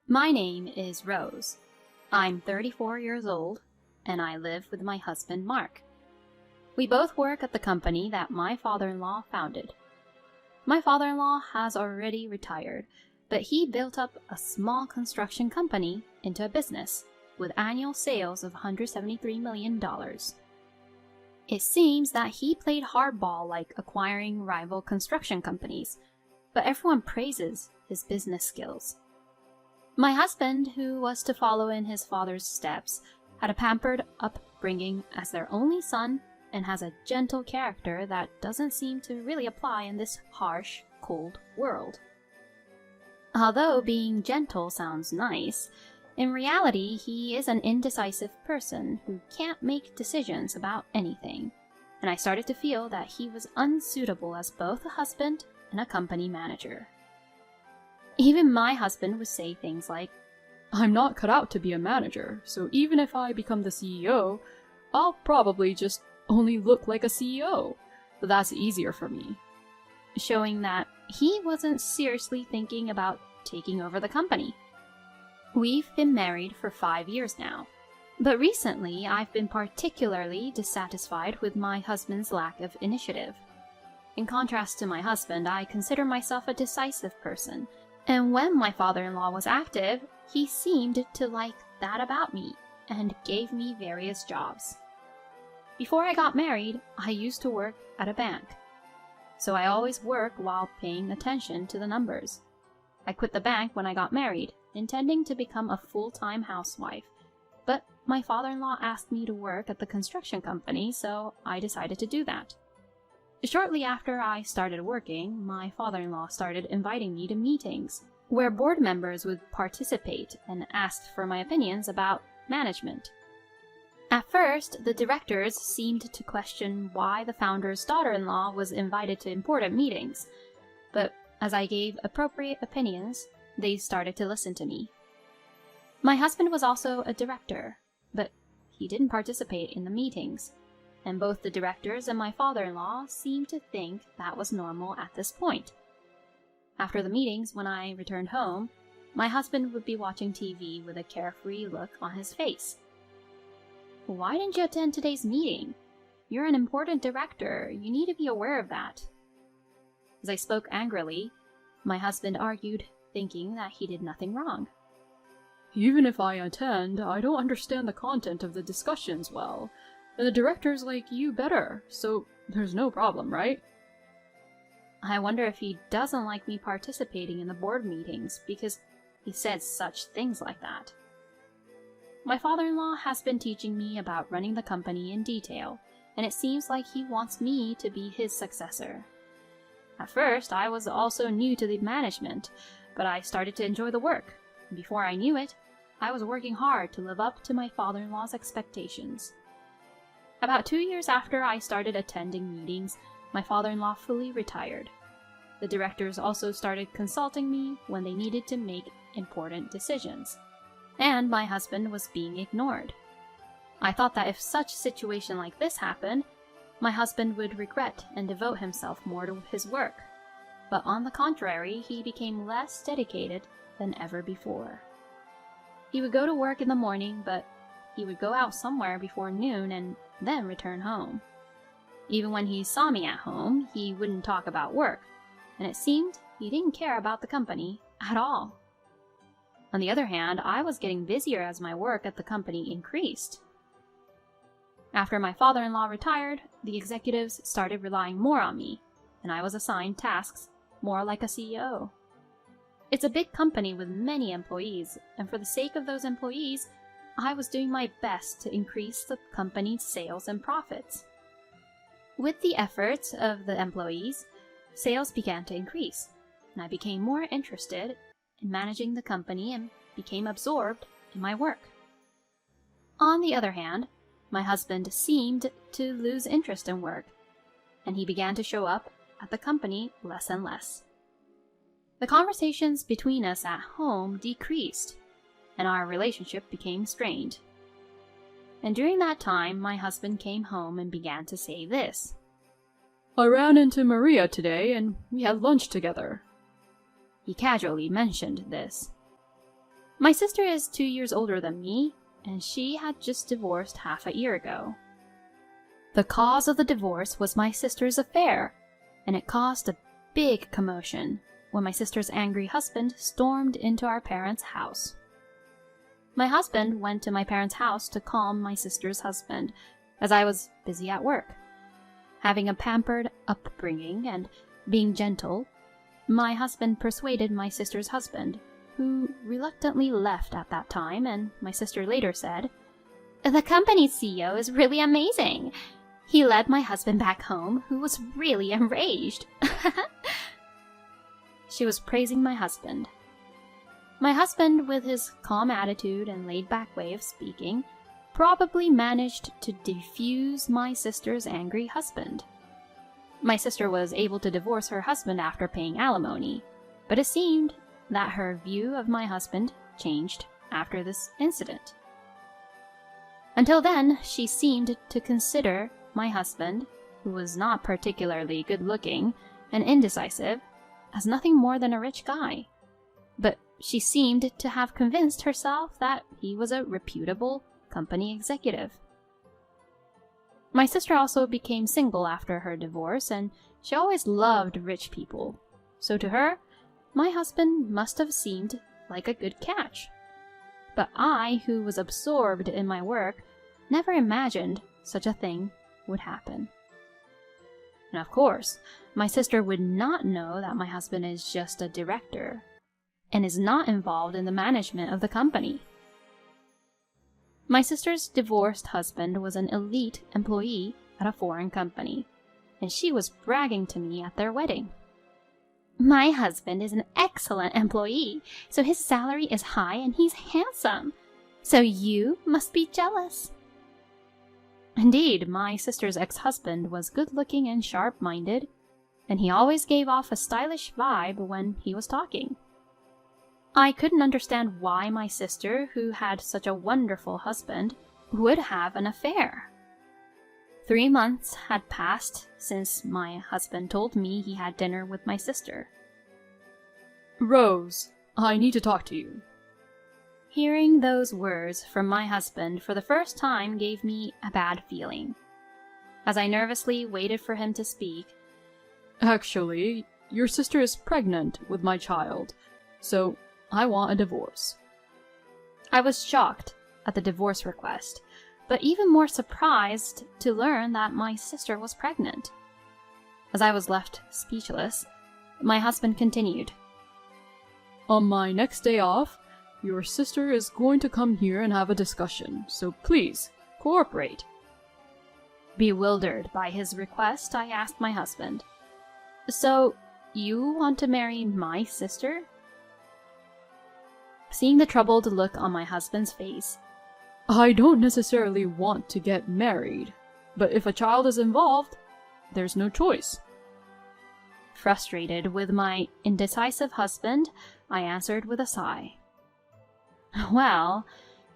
My name is Rose. I'm 34 years old, and I live with my husband, Mark. We both work at the company that my father-in-law founded. My father-in-law has already retired, but he built up a small construction company into a business with annual sales of $173 million. It seems that he played hardball like acquiring rival construction companies, but everyone praises his business skills. My husband, who was to follow in his father's steps, had a pampered upbringing as their only son and has a gentle character that doesn't seem to really apply in this harsh, cold world. Although being gentle sounds nice, in reality he is an indecisive person who can't make decisions about anything, and I started to feel that he was unsuitable as both a husband and a company manager. Even my husband would say things like, "I'm not cut out to be a manager, so even if I become the CEO, I'll probably just only look like a CEO, but that's easier for me," showing that he wasn't seriously thinking about taking over the company. We've been married for 5 years now, but recently I've been particularly dissatisfied with my husband's lack of initiative. In contrast to my husband, I consider myself a decisive person, and when my father-in-law was active, he seemed to like that about me and gave me various jobs. Before I got married, I used to work at a bank, so I always work while paying attention to the numbers. I quit the bank when I got married, intending to become a full-time housewife, but my father-in-law asked me to work at the construction company, so I decided to do that. Shortly after I started working, my father-in-law started inviting me to meetings, where board members would participate and asked for my opinions about management. At first, the directors seemed to question why the founder's daughter-in-law was invited to important meetings, but as I gave appropriate opinions, they started to listen to me. My husband was also a director, but he didn't participate in the meetings, and both the directors and my father-in-law seemed to think that was normal at this point. After the meetings, when I returned home, my husband would be watching TV with a carefree look on his face. "Why didn't you attend today's meeting? You're an important director. You need to be aware of that." As I spoke angrily, my husband argued, thinking that he did nothing wrong. "Even if I attend, I don't understand the content of the discussions well, and the directors like you better, so there's no problem, right?" I wonder if he doesn't like me participating in the board meetings because he said such things like that. My father-in-law has been teaching me about running the company in detail, and it seems like he wants me to be his successor. At first, I was also new to the management, but I started to enjoy the work. Before I knew it, I was working hard to live up to my father-in-law's expectations. About 2 years after I started attending meetings, my father-in-law fully retired. The directors also started consulting me when they needed to make important decisions, and my husband was being ignored. I thought that if such a situation like this happened, my husband would regret and devote himself more to his work. But on the contrary, he became less dedicated than ever before. He would go to work in the morning, but he would go out somewhere before noon and then return home. Even when he saw me at home, he wouldn't talk about work, and it seemed he didn't care about the company at all. On the other hand, I was getting busier as my work at the company increased. After my father-in-law retired, the executives started relying more on me, and I was assigned tasks more like a CEO. It's a big company with many employees, and for the sake of those employees, I was doing my best to increase the company's sales and profits. With the efforts of the employees, sales began to increase, and I became more interested in managing the company and became absorbed in my work. On the other hand, my husband seemed to lose interest in work, and he began to show up at the company less and less. The conversations between us at home decreased, and our relationship became strained. And during that time, my husband came home and began to say this: "I ran into Maria today, and we had lunch together." He casually mentioned this. My sister is 2 years older than me, and she had just divorced half a year ago. The cause of the divorce was my sister's affair, and it caused a big commotion when my sister's angry husband stormed into our parents' house. My husband went to my parents' house to calm my sister's husband, as I was busy at work. Having a pampered upbringing and being gentle, my husband persuaded my sister's husband, who reluctantly left at that time, and my sister later said, "The company's CEO is really amazing." He led my husband back home, who was really enraged. She was praising my husband. My husband, with his calm attitude and laid-back way of speaking, probably managed to defuse my sister's angry husband. My sister was able to divorce her husband after paying alimony, but it seemed that her view of my husband changed after this incident. Until then, she seemed to consider my husband, who was not particularly good-looking and indecisive, as nothing more than a rich guy. But she seemed to have convinced herself that he was a reputable company executive. My sister also became single after her divorce, and she always loved rich people. So to her, my husband must have seemed like a good catch. But I, who was absorbed in my work, never imagined such a thing would happen. And of course, my sister would not know that my husband is just a director and is not involved in the management of the company. My sister's divorced husband was an elite employee at a foreign company, and she was bragging to me at their wedding. "My husband is an excellent employee, so his salary is high and he's handsome. So you must be jealous." Indeed, my sister's ex-husband was good-looking and sharp-minded, and he always gave off a stylish vibe when he was talking. I couldn't understand why my sister, who had such a wonderful husband, would have an affair. 3 months had passed since my husband told me he had dinner with my sister. "Rose, I need to talk to you." Hearing those words from my husband for the first time gave me a bad feeling. As I nervously waited for him to speak, "Actually, your sister is pregnant with my child, so I want a divorce." I was shocked at the divorce request, but even more surprised to learn that my sister was pregnant. As I was left speechless, my husband continued, "On my next day off, your sister is going to come here and have a discussion, so please, cooperate." Bewildered by his request, I asked my husband, "So, you want to marry my sister?" Seeing the troubled look on my husband's face, "I don't necessarily want to get married, but if a child is involved, there's no choice." Frustrated with my indecisive husband, I answered with a sigh, "Well,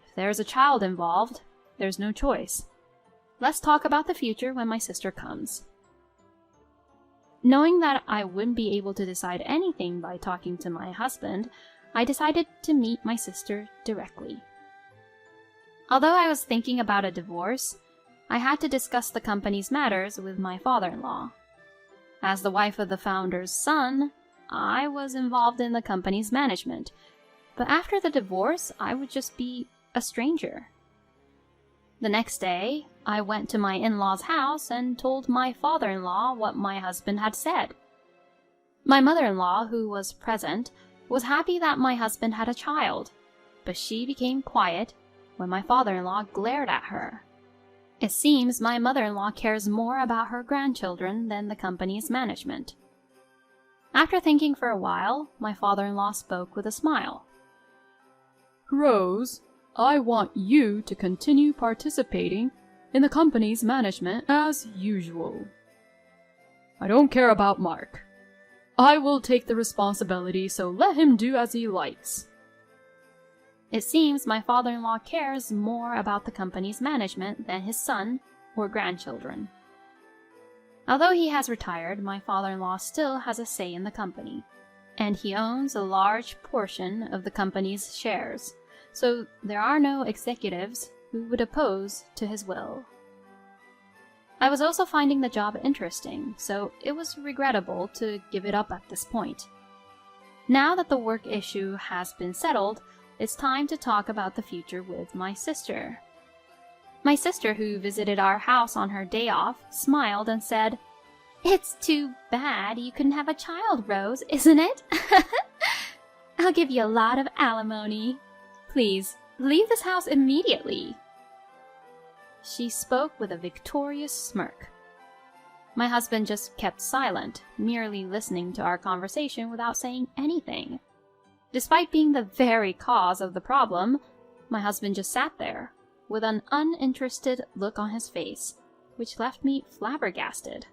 if there's a child involved, there's no choice. Let's talk about the future when my sister comes." Knowing that I wouldn't be able to decide anything by talking to my husband, I decided to meet my sister directly. Although I was thinking about a divorce, I had to discuss the company's matters with my father-in-law. As the wife of the founder's son, I was involved in the company's management, but after the divorce, I would just be a stranger. The next day, I went to my in-law's house and told my father-in-law what my husband had said. My mother-in-law, who was present, was happy that my husband had a child, but she became quiet when my father-in-law glared at her. It seems my mother-in-law cares more about her grandchildren than the company's management. After thinking for a while, my father-in-law spoke with a smile. "Rose, I want you to continue participating in the company's management as usual. I don't care about Mark. I will take the responsibility, so let him do as he likes." It seems my father-in-law cares more about the company's management than his son or grandchildren. Although he has retired, my father-in-law still has a say in the company, and he owns a large portion of the company's shares, so there are no executives who would oppose to his will. I was also finding the job interesting, so it was regrettable to give it up at this point. Now that the work issue has been settled, it's time to talk about the future with my sister. My sister, who visited our house on her day off, smiled and said, "It's too bad you couldn't have a child, Rose, isn't it? I'll give you a lot of alimony. Please, leave this house immediately." She spoke with a victorious smirk. My husband just kept silent, merely listening to our conversation without saying anything. Despite being the very cause of the problem, my husband just sat there, with an uninterested look on his face, which left me flabbergasted.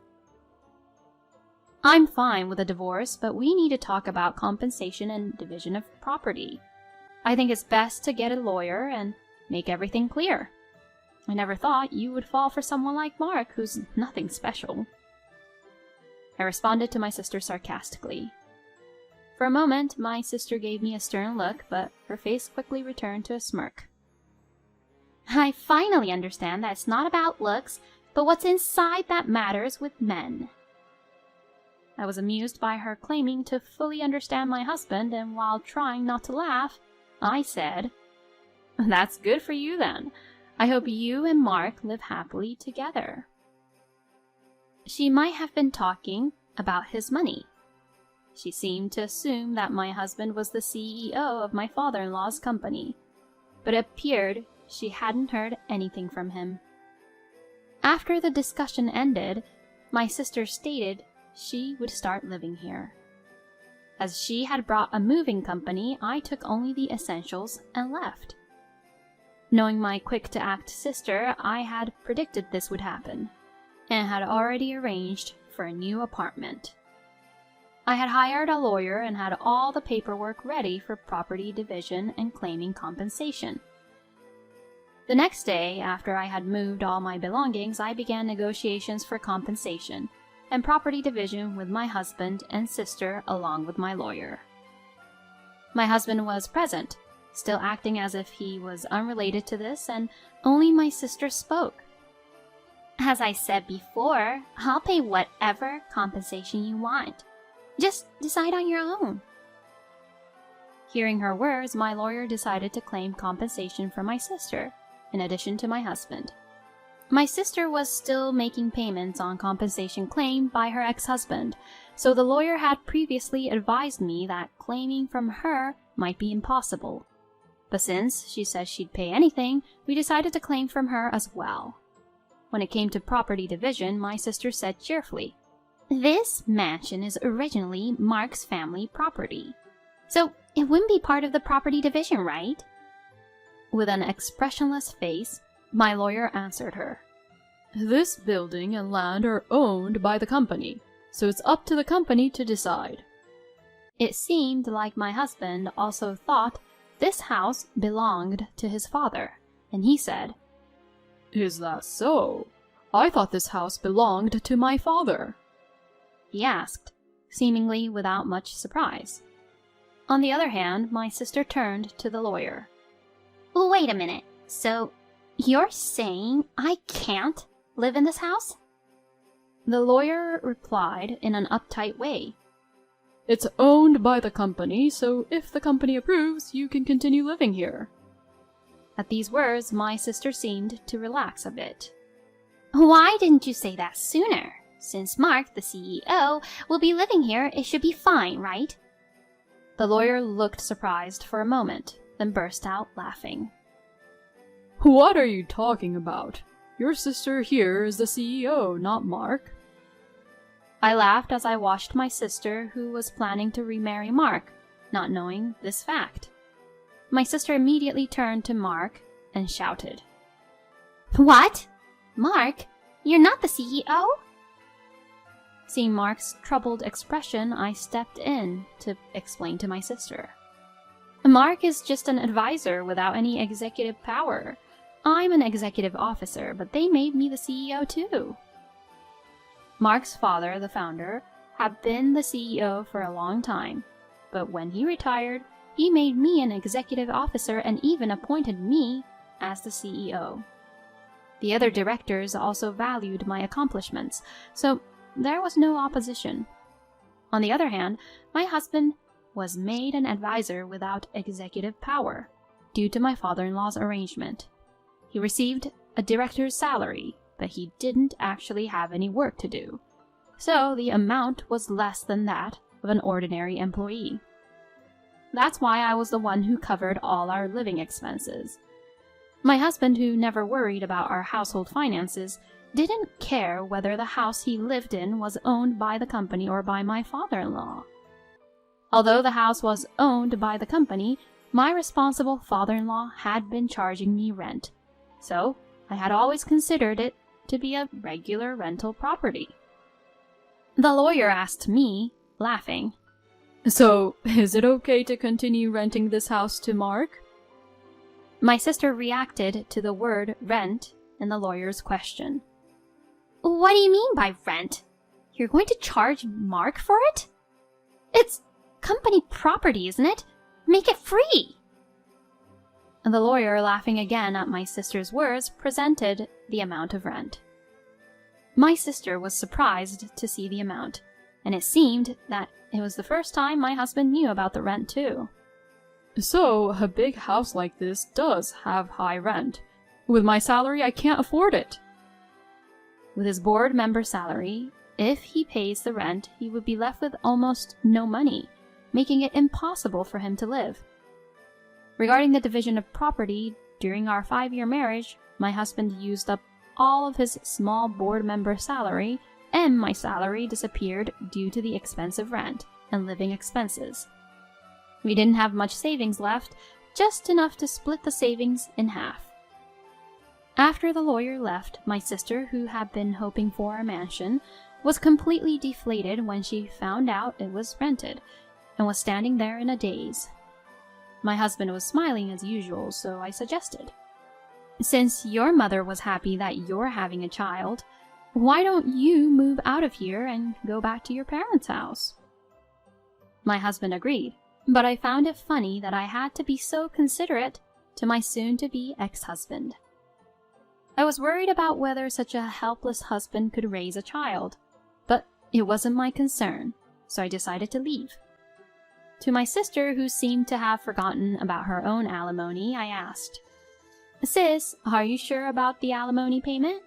I'm fine with a divorce, but we need to talk about compensation and division of property. I think it's best to get a lawyer and make everything clear. I never thought you would fall for someone like Mark, who's nothing special. I responded to my sister sarcastically. For a moment, my sister gave me a stern look, but her face quickly returned to a smirk. I finally understand that it's not about looks, but what's inside that matters with men. I was amused by her claiming to fully understand my husband, and while trying not to laugh, I said, "That's good for you then. I hope you and Mark live happily together." She might have been talking about his money. She seemed to assume that my husband was the CEO of my father-in-law's company, but it appeared she hadn't heard anything from him. After the discussion ended, my sister stated she would start living here. As she had brought a moving company, I took only the essentials and left. Knowing my quick-to-act sister, I had predicted this would happen, and had already arranged for a new apartment. I had hired a lawyer and had all the paperwork ready for property division and claiming compensation. The next day, after I had moved all my belongings, I began negotiations for compensation and property division with my husband and sister along with my lawyer. My husband was present, still acting as if he was unrelated to this, and only my sister spoke. "As I said before, I'll pay whatever compensation you want. Just decide on your own." Hearing her words, my lawyer decided to claim compensation for my sister, in addition to my husband. My sister was still making payments on compensation claimed by her ex-husband, so the lawyer had previously advised me that claiming from her might be impossible. But since she said she'd pay anything, we decided to claim from her as well. When it came to property division, my sister said cheerfully, "This mansion is originally Mark's family property, so it wouldn't be part of the property division, right?" With an expressionless face, my lawyer answered her, "This building and land are owned by the company, so it's up to the company to decide." It seemed like my husband also thought this house belonged to his father, and he said, "Is that so? I thought this house belonged to my father." he asked, seemingly without much surprise. On the other hand, my sister turned to the lawyer. "Wait a minute, so you're saying I can't live in this house?" The lawyer replied in an uptight way, "It's owned by the company, so if the company approves, you can continue living here." At these words, my sister seemed to relax a bit. "Why didn't you say that sooner? Since Mark, the CEO, will be living here, it should be fine, right?" The lawyer looked surprised for a moment, then burst out laughing. "What are you talking about? Your sister here is the CEO, not Mark." I laughed as I watched my sister, who was planning to remarry Mark, not knowing this fact. My sister immediately turned to Mark and shouted, "What? Mark, you're not the CEO?" Seeing Mark's troubled expression, I stepped in to explain to my sister. "Mark is just an advisor without any executive power. I'm an executive officer, but they made me the CEO too." Mark's father, the founder, had been the CEO for a long time, but when he retired, he made me an executive officer and even appointed me as the CEO. The other directors also valued my accomplishments, so there was no opposition. On the other hand, my husband was made an advisor without executive power, due to my father-in-law's arrangement. He received a director's salary, but he didn't actually have any work to do, so the amount was less than that of an ordinary employee. That's why I was the one who covered all our living expenses. My husband, who never worried about our household finances, didn't care whether the house he lived in was owned by the company or by my father-in-law. Although the house was owned by the company, my responsible father-in-law had been charging me rent, so I had always considered it to be a regular rental property. The lawyer asked me, laughing, "So, is it okay to continue renting this house to Mark?" My sister reacted to the word rent in the lawyer's question. "What do you mean by rent? You're going to charge Mark for it? It's company property, isn't it? Make it free!" And the lawyer, laughing again at my sister's words, presented the amount of rent. My sister was surprised to see the amount, and it seemed that it was the first time my husband knew about the rent too. "So, a big house like this does have high rent. With my salary, I can't afford it." With his board member salary, if he pays the rent, he would be left with almost no money, making it impossible for him to live. Regarding the division of property, during our 5-year marriage, my husband used up all of his small board member salary, and my salary disappeared due to the expensive rent and living expenses. We didn't have much savings left, just enough to split the savings in half. After the lawyer left, my sister, who had been hoping for a mansion, was completely deflated when she found out it was rented, and was standing there in a daze. My husband was smiling as usual, so I suggested, "Since your mother was happy that you're having a child, why don't you move out of here and go back to your parents' house?" My husband agreed, but I found it funny that I had to be so considerate to my soon-to-be ex-husband. I was worried about whether such a helpless husband could raise a child, but it wasn't my concern, so I decided to leave. To my sister, who seemed to have forgotten about her own alimony, I asked, "Sis, are you sure about the alimony payment?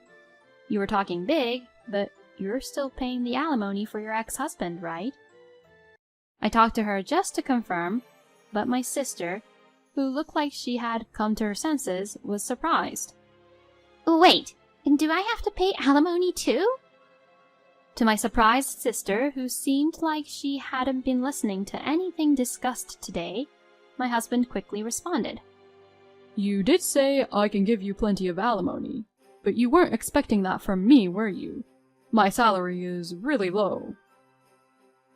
You were talking big, but you're still paying the alimony for your ex-husband, right?" I talked to her just to confirm, but my sister, who looked like she had come to her senses, was surprised. "Wait, do I have to pay alimony too?" To my surprised sister, who seemed like she hadn't been listening to anything discussed today, my husband quickly responded, "You did say I can give you plenty of alimony, but you weren't expecting that from me, were you? My salary is really low."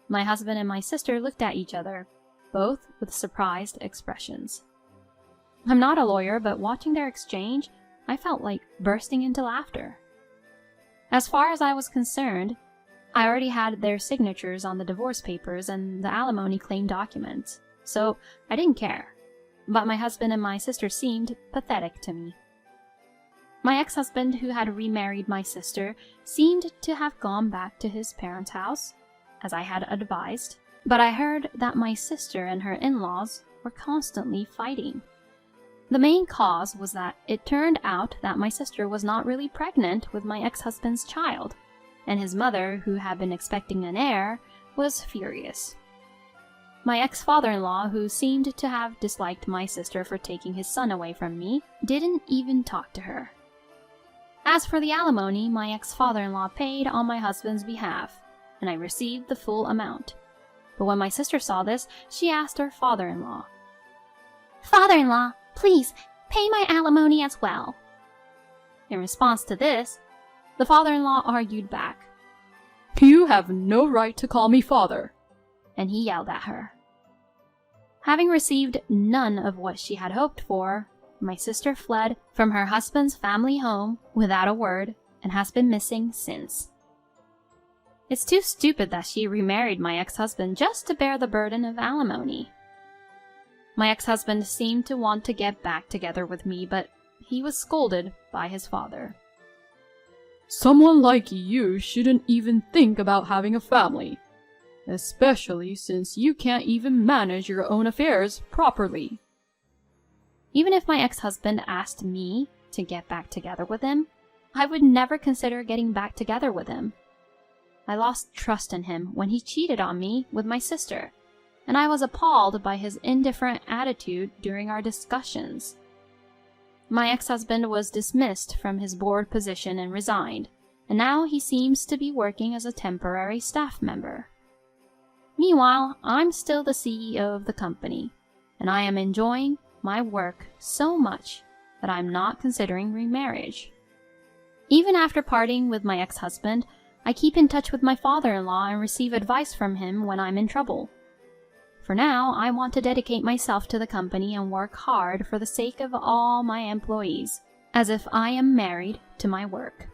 My husband and my sister looked at each other, both with surprised expressions. I'm not a lawyer, but watching their exchange, I felt like bursting into laughter. As far as I was concerned, I already had their signatures on the divorce papers and the alimony claim documents, so I didn't care. But my husband and my sister seemed pathetic to me. My ex-husband, who had remarried my sister, seemed to have gone back to his parents' house, as I had advised, but I heard that my sister and her in-laws were constantly fighting. The main cause was that it turned out that my sister was not really pregnant with my ex-husband's child, and his mother, who had been expecting an heir, was furious. My ex-father-in-law, who seemed to have disliked my sister for taking his son away from me, didn't even talk to her. As for the alimony, my ex-father-in-law paid on my husband's behalf, and I received the full amount. But when my sister saw this, she asked her father-in-law, "Father-in-law, please, pay my alimony as well." In response to this, the father-in-law argued back, "You have no right to call me father," and he yelled at her. Having received none of what she had hoped for, my sister fled from her husband's family home without a word and has been missing since. It's too stupid that she remarried my ex-husband just to bear the burden of alimony. My ex-husband seemed to want to get back together with me, but he was scolded by his father. Someone like you shouldn't even think about having a family, especially since you can't even manage your own affairs properly. Even if my ex-husband asked me to get back together with him, I would never consider getting back together with him. I lost trust in him when he cheated on me with my sister, and I was appalled by his indifferent attitude during our discussions. My ex-husband was dismissed from his board position and resigned, and now he seems to be working as a temporary staff member. Meanwhile, I'm still the CEO of the company, and I am enjoying my work so much that I'm not considering remarriage. Even after parting with my ex-husband, I keep in touch with my father-in-law and receive advice from him when I'm in trouble. For now, I want to dedicate myself to the company and work hard for the sake of all my employees, as if I am married to my work.